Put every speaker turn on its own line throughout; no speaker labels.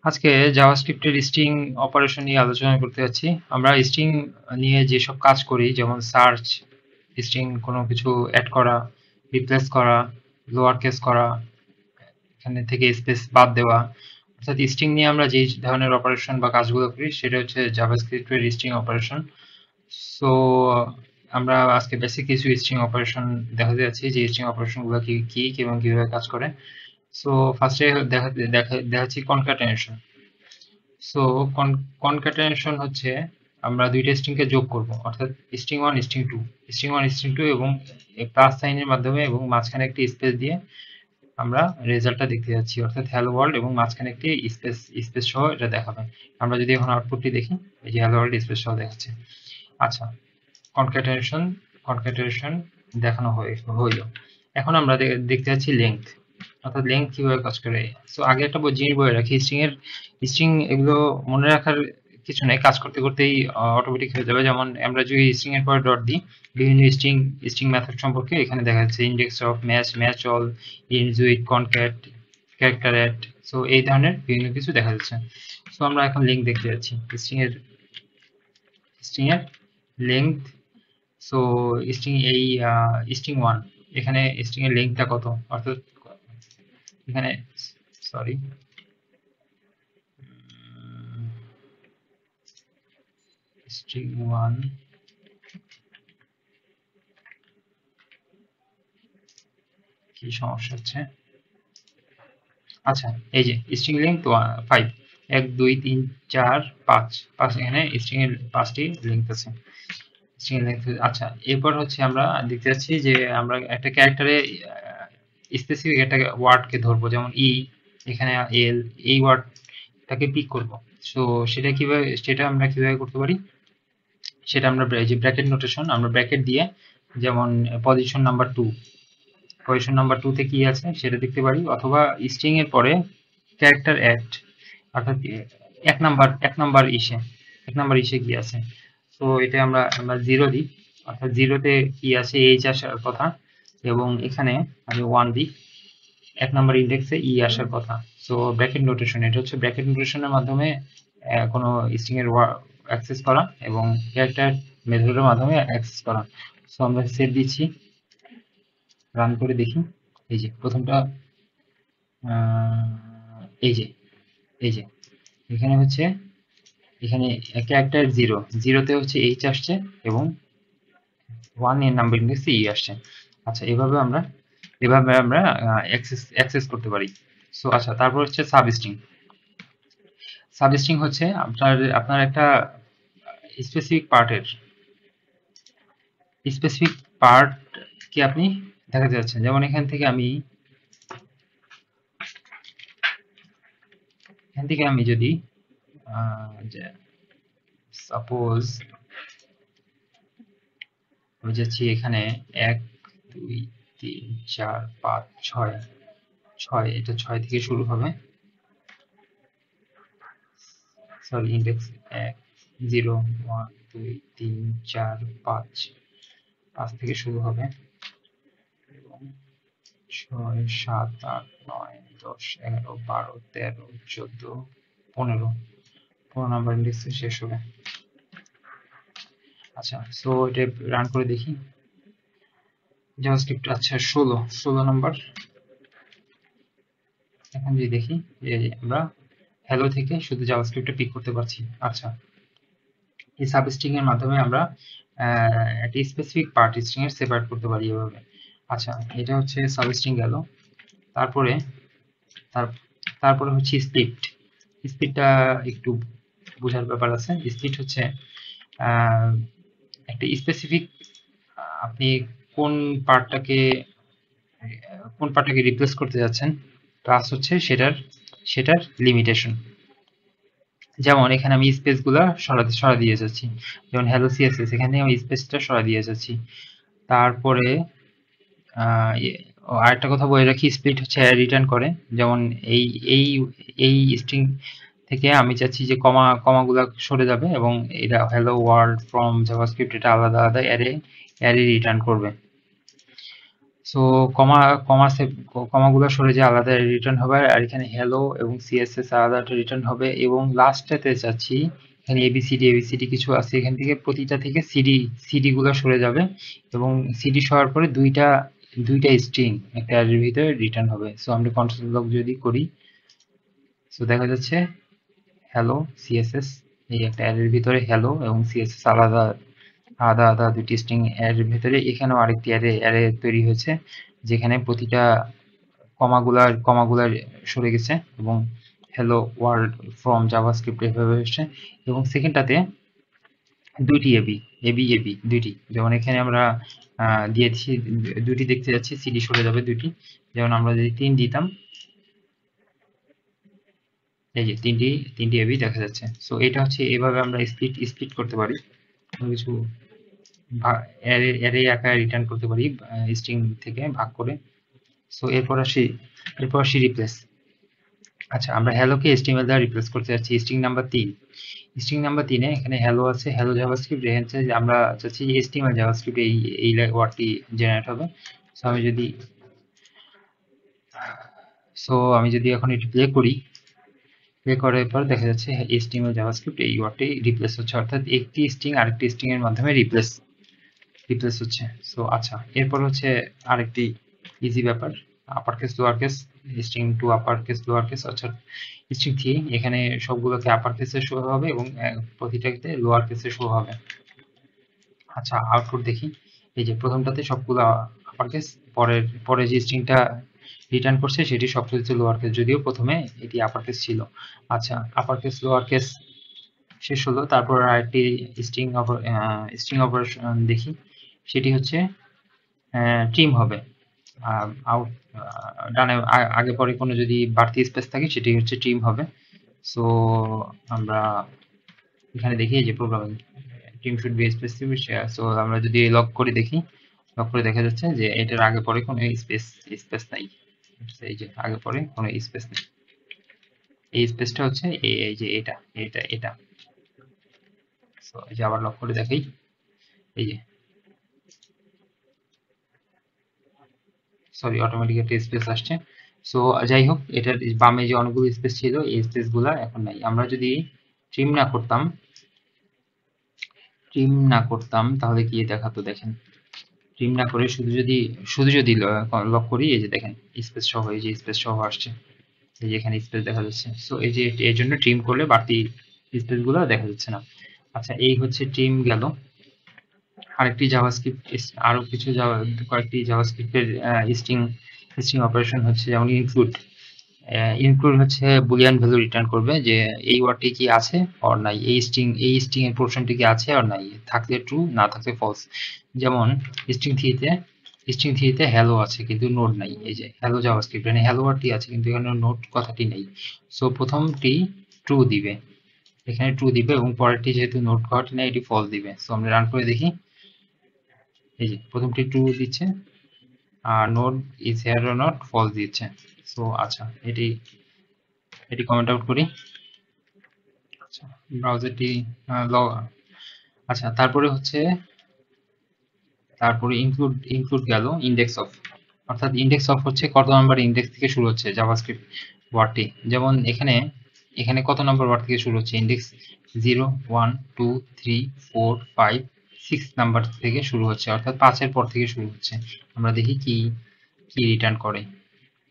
আজকে জাভাস্ক্রিপ্টের string operation নিয়ে আলোচনা করতে যাচ্ছি। আমরা স্ট্রিং নিয়ে যেসব কাজ করি, যেমন সার্চ, স্ট্রিং কোনো কিছু অ্যাড করা, রিপ্লেস করা, লোয়ার কেস করা, এখানে থেকে স্পেস বাদ দেওয়া, অর্থাৎ স্ট্রিং নিয়ে আমরা যে ধরনের অপারেশন বা কাজগুলো করি সেটা হচ্ছে জাভাস্ক্রিপ্টের স্ট্রিং অপারেশন। সো আমরা আজকে বেসিক কিছু স্ট্রিং অপারেশন দেখাতে যাচ্ছি, যে স্ট্রিং অপারেশনগুলো কি এবং কিভাবে কাজ করে। সো ফার্স্টে দেখাচ্ছি কনক্যাটেনেশন। সো কনক্যাটেনেশন হচ্ছে আমরা দুইটা স্ট্রিংকে যোগ করব, অর্থাৎ স্ট্রিং ওয়ান স্ট্রিং টু এবং প্লাস সাইনের মাধ্যমে এবং মাঝখানে একটি স্পেস দিয়ে আমরা রেজাল্টটা দেখতে যাচ্ছি, অর্থাৎ হ্যালো ওয়ার্ল্ড, এবং মাঝখানে একটি স্পেস সহ এটা দেখাবে। আমরা যদি এখন আউটপুটটি দেখি, এই যে হ্যালো ওয়ার্ল্ড স্পেস সহ দেখাচ্ছে। আচ্ছা, কনক্যাটেনেশন কনক্যাটেনেশন দেখানো হইল। এখন আমরা দেখতে যাচ্ছি লেংথ, অর্থাৎ লেংথ কিভাবে কাজ করে। সো আগে একটা জিনিস বলে রাখি, স্ট্রিং এগুলো মনে রাখার কিছু নেই, কাজ করতে করতেই অটোমেটিক হয়ে যাবে। যেমন আমরা যদি স্ট্রিং এর পরে ডট দিই, বিভিন্ন স্ট্রিং মেথড সম্পর্কে এখানে দেখা যাচ্ছে, index of, match all, ends with, concat, character at. So এই ধরনের বিভিন্ন কিছু দেখা যাচ্ছে। সো আমরা এখন লিঙ্ক দেখতে যাচ্ছি স্ট্রিং এর লেংথ। সো স্ট্রিং ওয়ান, এখানে স্ট্রিং এর লেংথটা কত, অর্থাৎ এখানে সরি স্ট্রিং ওয়ান কি সমস্যা হচ্ছে। আচ্ছা, এই যে স্ট্রিং লেংথ 5, 1 2 3 4 5, এখানে স্ট্রিং এর 5টি লেংথ আছে। স্ট্রিং এর লেংথ, আচ্ছা এরপর হচ্ছে আমরা দেখতে যাচ্ছি যে আমরা একটা ক্যারেক্টারে স্পেসিফিক একটা ওয়ার্ডকে ধরবো, যেমন এখানে এল, এই ওয়ার্ডটাকে পিক করব। সো সেটা আমরা কিভাবে করতে পারি, সেটা আমরা যে ব্র্যাকেট নোটেশন, আমরা ব্র্যাকেট দিয়ে, যেমন পজিশন নাম্বার 2 তে কি আছে সেটা দেখতে পারি, অথবা স্ট্রিং এর পরে ক্যারেক্টার অ্যাড, অর্থাৎ এক নাম্বার ইসে কি আছে। তো এটা আমরা 0 দিই, অর্থাৎ 0-তে কি আছে, এইচ আসার কথা, এবং এখানে আমি 1 দিই, 1 নাম্বার ইন্ডেক্সে আসার কথা। সো ব্র্যাকেট নোটেশন, এটা হচ্ছে ব্র্যাকেট নোটেশনের মাধ্যমে কোনো স্ট্রিং এর অ্যাক্সেস করা এবং ক্যারেক্টার মেথডের মাধ্যমে অ্যাক্সেস করা। সো আমরা সেভ দিচ্ছি, রান করে দেখি। এই যে প্রথমটা, এই যে এই যে এখানে হচ্ছে, এখানে ক্যারেক্টার 0-তে হচ্ছে এইচ আসছে এবং 1 এর নাম্বার ইন্ডেক্সে আসছে। আচ্ছা, এভাবে আমরা অ্যাক্সেস করতে পারি। সো আচ্ছা, তারপর হচ্ছে সাবস্ট্রিং হচ্ছে আপনার একটা স্পেসিফিক পার্ট কি আপনি দেখাতে যাচ্ছেন। যেমন এখান থেকে আমি যদি সাপোজ আমি যাচ্ছি এখানে 1 2 3 4 5 6, এটা 6 থেকে শুরু হবে, সরি ইন্ডেক্স 1 0 1 2 3 4 5 থেকে শুরু হবে, এবং 6 7 8 9 10 11 12 13 14 15 নাম্বার ইন্ডেক্সে শেষ হবে। আচ্ছা, সো এটা রান করে দেখি জাভাস্ক্রিপ্ট। আচ্ছা, 16 নাম্বার, এখন যদি দেখি যে আমরা হ্যালো থেকে শুধু জাভাস্ক্রিপ্টটা পিক করতে পারছি। আচ্ছা, এই সাবস্ট্রিং এর মাধ্যমে আমরা একটা স্পেসিফিক পার্ট স্ট্রিং এর সেপারেট করতে পারি এভাবে। আচ্ছা, এটা হচ্ছে সাবস্ট্রিং গেল। তারপরে তারপরে হচ্ছে স্পিডটা একটু বোঝার ব্যাপার আছে। স্পিড হচ্ছে একটা স্পেসিফিক, আপনি কোন পার্টটাকে রিপ্লেস করতে যাচ্ছেন, প্লাস হচ্ছে সেটার লিমিটেশন। যেমন এখানে আমি স্পেসগুলো সরা দিয়ে যাচ্ছি, যেমন হ্যালো সিএসএস, এখানে আমি স্পেসটা সরা দিয়ে যাচ্ছি। তারপরে আরেকটা কথা বলে রাখি, স্প্লিট হচ্ছে রিটার্ন করে। যেমন এই এই এই স্ট্রিং থেকে আমি চাচ্ছি যে কমাগুলো সরে যাবে, এবং এটা হ্যালো ওয়ার্ল্ড ফ্রম জাভাস্ক্রিপ্ট, এটা আলাদা অ্যারে রিটার্ন করবে। সো কমা কমা কমাগুলো সরে যে আলাদা রিটার্ন হবে, আর এখানে হ্যালো এবং সিএসএস আলাদা রিটার্ন হবে, এবং লাস্টেতে যাচ্ছি এখানে এবিসিডি কিছু আছে, এখান থেকে প্রতিটা থেকে সিডি গুলো সরে যাবে, এবং সিডি সরার পরে দুইটা স্ট্রিং একটা অ্যারের ভিতরে রিটার্ন হবে। সো আমরা কন্ট্রোল লক যদি করি, সো দেখা যাচ্ছে হ্যালো সিএসএস, এই একটা অ্যারের ভিতরে হ্যালো এবং সিএসএস আলাদা আলাদা আলাদা দুটি স্ট্রিং অ্যারের ভিতরে, এখানেও আরেকটি অ্যারে তৈরি হয়েছে, যেখানে প্রতিটা কমাগুলার সরে গেছে, এবং হ্যালো ওয়ার্ল্ড ফ্রম জাভাস্ক্রিপ্ট এভাবে এসছে। এবং সেকেন্ডটাতে দুইটি এবি দুইটি, যেমন এখানে আমরা দিয়েছি দুটি দেখতে যাচ্ছি, সিডি সরে যাবে দুইটি, যেমন আমরা যদি 3 দিতাম, এই যে তিনটি এবি দেখা যাচ্ছে। সো এটা হচ্ছে এভাবে আমরা স্প্লিট করতে পারি, কিছু অ্যারে আকারে রিটার্ন করতে পারি স্ট্রিং থেকে ভাগ করে। সো এরপর আসি রিপ্লেস। আচ্ছা, আমরা হ্যালোকে এচটিএমএল দ্বারা রিপ্লেস করতে যাচ্ছি। স্ট্রিং নাম্বার 3, স্ট্রিং নাম্বার 3 এ এখানে হ্যালো আছে, হ্যালো জাভাস্ক্রিপ্ট, এখানে আমরা চাচ্ছি যে এচটিএমএল জাভাস্ক্রিপ্ট এই ওয়ার্ডটি জেনারেট হবে। সো আমি যদি এখন এটি প্লে করি, প্লে করার পর দেখা যাচ্ছে HTML জাভাস্ক্রিপ্ট এই ওয়ার্ডটি রিপ্লেস হচ্ছে, অর্থাৎ একটি স্ট্রিং আরেকটি স্ট্রিং এর মাধ্যমে রিপ্লেস হচ্ছে। সো আচ্ছা, এরপর হচ্ছে আরেকটি ইজি ব্যাপার, upper case lower case, string to upper case lower case, অর্থাৎ স্ট্রিং 3 এখানে সবগুলোকে আপার কেসে শো হবে এবং প্রতিটাতে লোয়ার কেসে শো হবে। আচ্ছা, আউটপুট দেখি। এই যে প্রথমটাতে সবগুলো আপার কেস, পরে যে স্ট্রিংটা রিটার্ন করছে সেটি সবকিছু লোয়ার কেস, যদিও প্রথমে এটি আপার কেস ছিল। আচ্ছা, আপার কেস লোয়ার কেস শেষ হলো, তারপর আরেকটি স্ট্রিং অপারেশন দেখি, সেটি হচ্ছে ট্রিম হবে। আউট ডানে আগে পরে কোনো যদি বাড়তি স্পেস থাকে সেটি হচ্ছে ট্রিম হবে। সো আমরা এখানে দেখি যে programming trim should be specific. So আমরা যদি লক করে দেখি, লক করে দেখা যাচ্ছে যে এটার আগে পরে কোনো স্পেস নাই, এই যে আগে পরে কোনো স্পেস নেই, এই স্পেসটা হচ্ছে এই যে এটা। সো এই যে আবার লক করে দেখাই, এই যে সরি অটোমেটিক একটা স্পেস আসছে। সো যাই হোক, এটার বামে যে অনেকগুলো স্পেস ছিল এই স্পেস গুলা এখন নাই। আমরা যদি ট্রিম না করতাম তাহলে কি দেখাতো দেখেন, ট্রিম না করে শুধু যদি লক করি, এই যে দেখেন স্পেস সহ, এই যে স্পেস সহ আসছে, এই যে এখানে স্পেস দেখা যাচ্ছে। সো এই যে এর জন্য ট্রিম করলে বাড়তি স্পেস গুলো দেখা যাচ্ছে না। আচ্ছা, এই হচ্ছে ট্রিম গেল। আরেকটি জাভাস্ক্রিপ্ট, আরো কিছু কয়েকটি জাভাস্ক্রিপ্টের স্ট্রিং অপারেশন হচ্ছে, যেমন ইনক্লুড হচ্ছে বুলিয়ান ভ্যালু রিটার্ন করবে যে এই ওয়ার্ডটি কি আছে অর নাই, এই স্ট্রিং এর পোরশনটি কি আছে অর নাই, থাকলে ট্রু, না থাকলে ফলস। যেমন স্ট্রিং 3 তে হ্যালো আছে কিন্তু নোড নাই, এই যে হ্যালো জাভাস্ক্রিপ্ট, মানে হ্যালো ওয়ার্ডটি আছে কিন্তু এখানে নোড কথাটি নেই। সো প্রথমটি ট্রু দিবে, এখানে ট্রু দিবে, এবং পরেরটি যেহেতু নোড কথাটি নেই এটি ফলস দিবে। সো আমরা রান করে দেখি, এই যে প্রথমটি ট্রু দিচ্ছে, আর node is here or not false দিচ্ছে। সো আচ্ছা, এটি কমেন্ট আউট করি। আচ্ছা, ব্রাউজারটি আচ্ছা, তারপরে ইনক্লুড গেল ইন্ডেক্স অফ, অর্থাৎ ইন্ডেক্স অফ হচ্ছে কত নাম্বার ইন্ডেক্স থেকে শুরু হচ্ছে জাভাস্ক্রিপ্ট ওয়ার্ডটি। যেমন এখানে কত নাম্বার ওয়ার্ড থেকে শুরু হচ্ছে, ইন্ডেক্স 0 1 2 3 4 5 6 নাম্বার থেকে শুরু হচ্ছে, অর্থাৎ 5 এর পর থেকে শুরু হচ্ছে। আমরা দেখি কি রিটার্ন করে,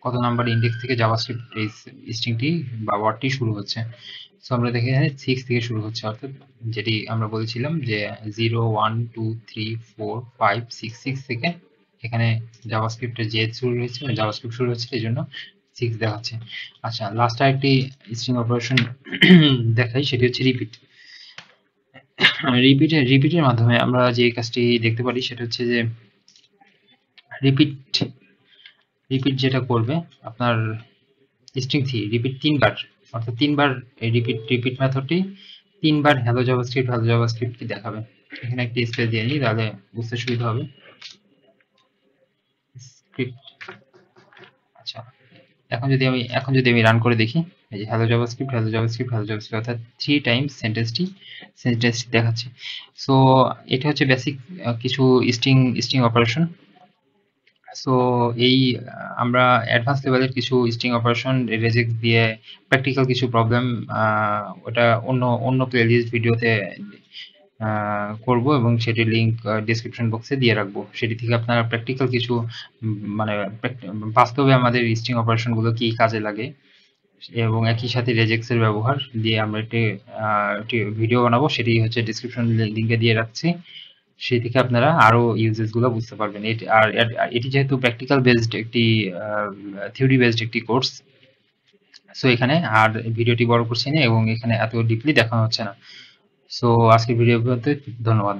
কত নাম্বার ইন্ডেক্স থেকে জাভাস্ক্রিপ্ট এই স্ট্রিংটি বা ওয়ার্ডটি শুরু হচ্ছে। সো আমরা দেখি 6 থেকে শুরু হচ্ছে, অর্থাৎ যেটি আমরা বলেছিলাম যে 0 1 2 3 4 5 6 থেকে এখানে জাভাস্ক্রিপ্টের যে শুরু হয়েছে, জাভাস্ক্রিপ্ট শুরু হচ্ছে, এই জন্য 6 দেখাচ্ছে। আচ্ছা, লাস্ট আরেকটি স্ট্রিং অপারেশন দেখাই, সেটি হচ্ছে রিপিটের মাধ্যমে আমরা যে কাজটি দেখতে পারি সেটা হচ্ছে যে রিপিট যেটা করবে আপনার স্ট্রিং 3 রিপিট 3 বার, অর্থাৎ 3 বার এই রিপিট মেথডটি 3 বার হ্যালো জাভাস্ক্রিপ্ট কি দেখাবে। এখানে একটা স্পেস দিয়ে নিই, তাহলে বুঝতে সুবিধা হবে। স্ক্রিপ্ট, আচ্ছা, এখন যদি আমি রান করে দেখি, এই যে হ্যালো জাভাস্ক্রিপ্ট অর্থাৎ 3 টাইমস সেন্টেন্সটি দেখাচ্ছে। সো এটা হচ্ছে বেসিক কিছু স্ট্রিং অপারেশন। সো এই আমরা অ্যাডভান্স লেভেলের কিছু স্ট্রিং অপারেশন রেজেক্ট দিয়ে প্র্যাকটিক্যাল কিছু প্রবলেম ওটা অন্য প্লেলিস্ট ভিডিওতে করব এবং সেটির লিংক ডেসক্রিপশন বক্সে দিয়ে রাখবো। সেটি থেকে আপনারা প্র্যাকটিক্যাল কিছু মানে বাস্তবে আমাদের স্ট্রিং অপারেশনগুলো কি কাজে লাগে এবং একই সাথে রেজেক্টস এর ব্যবহার দিয়ে আমরা একটি ভিডিও বানাবো, সেটি হচ্ছে ডেসক্রিপশন লিংকে দিয়ে রাখছি। সেই থেকে আপনারা আরো ইউজেস গুলো বুঝতে পারবেন। এটি যেহেতু প্র্যাকটিক্যাল বেসড একটি থিওরি বেসড একটি কোর্স, সো এখানে আর ভিডিওটি বড় করছি না এবং এখানে এত ডিপলি দেখানো হচ্ছে না। সো আজকের ভিডিও পর্যন্ত, ধন্যবাদ।